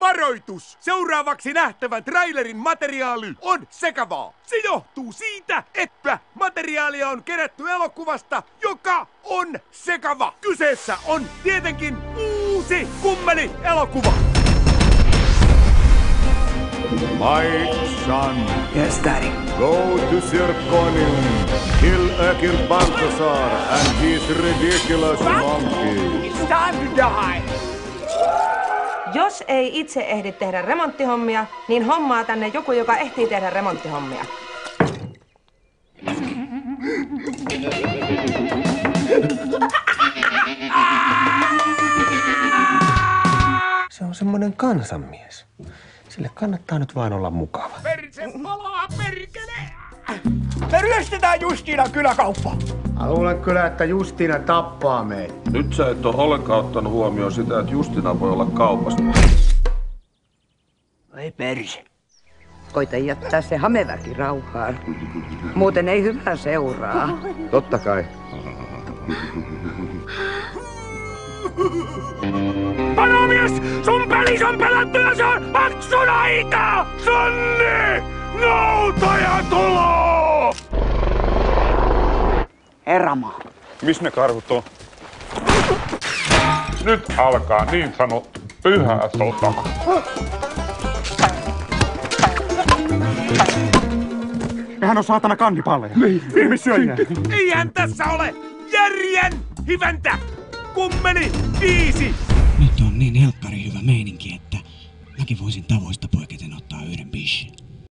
Varoitus! Seuraavaksi nähtävän trailerin materiaali on sekavaa. Se johtuu siitä, että materiaalia on kerätty elokuvasta, joka on sekava. Kyseessä on tietenkin uusi kummeli-elokuva. My son. Yes, Daddy. Go to Zirconium, kill Akil Balthazar and his ridiculous monkey. It's time to die. Jos ei itse ehdi tehdä remonttihommia, niin hommaa tänne joku, joka ehtii tehdä remonttihommia. Se on semmoinen kansanmies. Sille kannattaa nyt vaan olla mukava. Perse palaa, perkele! Me ryöstetään Justiinan kyläkauppa. Mä luulen kyllä, että Justiina tappaa meitä. Nyt sä et ole ollenkaan ottanut huomioon sitä, että Justina voi olla kaupassa. Ei perse. Koita jättää se hameväki rauhaan. Muuten ei hyvää seuraa. Totta kai. Panomies! Sun pelis on pelattu ja se on paksun aika! Sanni! Noutaja tuloo! Eramaa. Missä ne karhut on? Nyt alkaa niin sanottu pyhä sota. Nehän on saatana kannipalleja. Ihmissyöjiä. Eihän tässä ole järjen hiväntä! Kummeli 5! Nyt on niin helkkari hyvä meininki, että mäkin voisin tavoista poiketen ottaa yhden bishin.